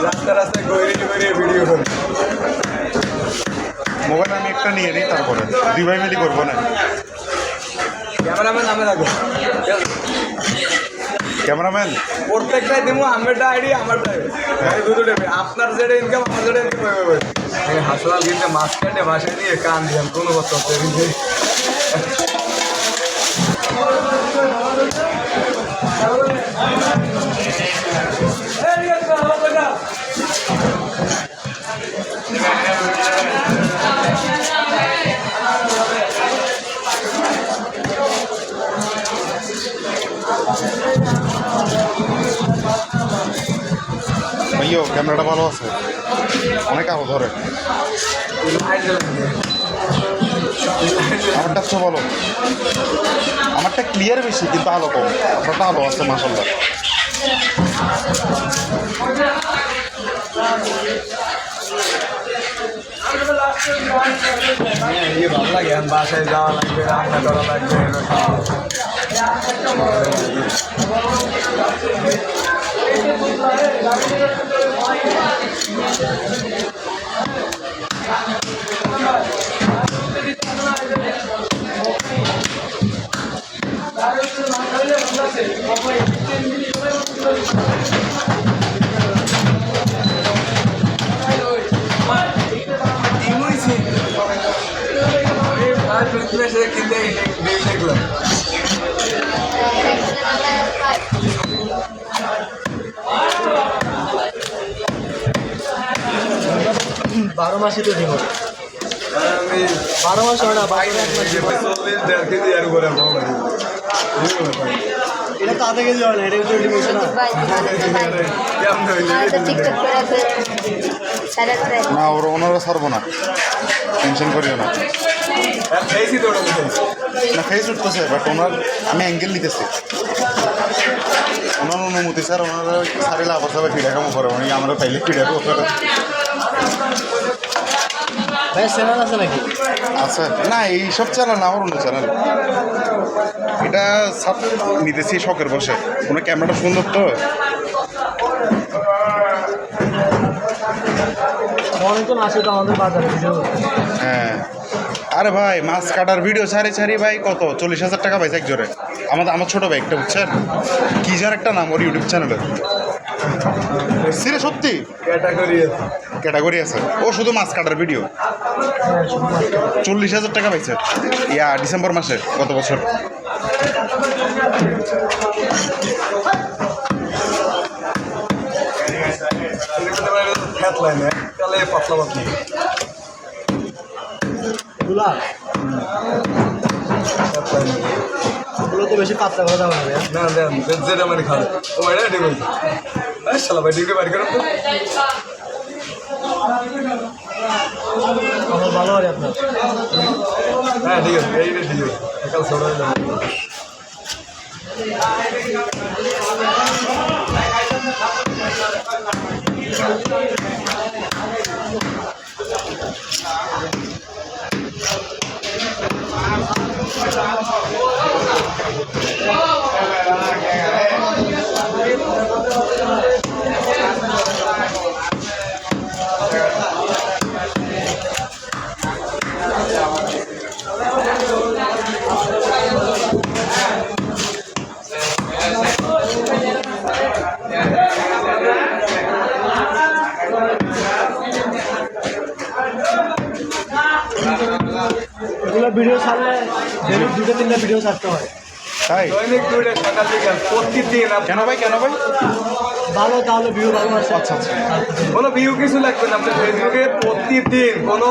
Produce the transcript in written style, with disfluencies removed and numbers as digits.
রাস্তা রাস্তায় ভিডিও করি। মোবাইল আমি একটা নিয়ে নিই, তারপরে দুই ভাই মিলি করবো না। ক্যামেরাম্যান আমি থাকবো, ক্যামেরাম্যান প্রত্যেকটাই দিব। আমারটা আইডি আমারটাই দুটো দেবে, আপনার যেটা ইনকাম আমার যেটা ইনকাম হবে। হাসপাতাল কিনতে মাছ কেটে বাসায় নিয়ে কান দিলাম কোনো কথা ভাইও ক্যামেরাটা ভালো আছে, অনেক আলো ধরে। আমারটা তো বলো, আমারটা ক্লিয়ার বেশি কিন্তু আলো কম, আপনারটা আলো আছে মাশাআল্লাহ। ভালো লাগে, বাসায় যাওয়া লাগবে, রান্না করা লাগবে। দেখলাম 12 মাসই তো দিব। আমি 12 মাস হয় না, এটা তো আধা কেজি হয় না, এটা কিন্তু ডিমেশন না। না ওনারা ছাড়বো না, টেনশন করিও না। না ফেস উঠতেছে, বাট ওনার আমি অ্যাঙ্গেল নিতেছি, ওনার অনুমতি স্যার। ওনারা সারিলে আবার সবাই ফিরে কামো করে, মানে আমরা পাইলে ফিরে ভাই চ্যানেল আছে নাকি? আচ্ছা না, এইসব চ্যানেল না, আমার অন্য চ্যানেল। এটা সব নিতেছি শখের বসে, কোনো ক্যামেরাটা সুন্দর তো। অনেকজন আসে তো আমাদের বাজারে ভিডিও। হ্যাঁ আরে ভাই মাছ কাটার ভিডিও ছাড়ি ভাই, কত 40,000 টাকা পাইছে একজোরে। আমার ছোটো ভাই একটা, বুঝছেন কি যার একটা নাম ওর ইউটিউব চ্যানেলে, সিরে সত্যি ক্যাটাগরি আছে। ও শুধু মাছ কাটার ভিডিও 40,000 টাকা পাইছে ডিসেম্বর মাসে গত বছর। পাতলা পাতলা এগুলো তো বেশি পাতলা করে দেওয়া হবে না, যেটা মানে খাবে ও এটা ডিম শালা ভাই ডিমকে বাড়ি করেন তো। আমার ভালো হয় আপনার। হ্যাঁ ঠিক আছে, এইটা ঠিক আছে, একাল ছোড়া এগুলো ভিডিও ছাড়লে দুটো তিনটা ভিডিও ছাড়তে হয়। তাই দৈনিক দুইটা সকাল বিকাল প্রতিদিন। কেন ভাই ভালো, তাহলে ভিউ ভালো আসে। আচ্ছা কোনো ভিউ কিছু লাগবে না, আপনার ফেসবুকে প্রতিদিন কোনো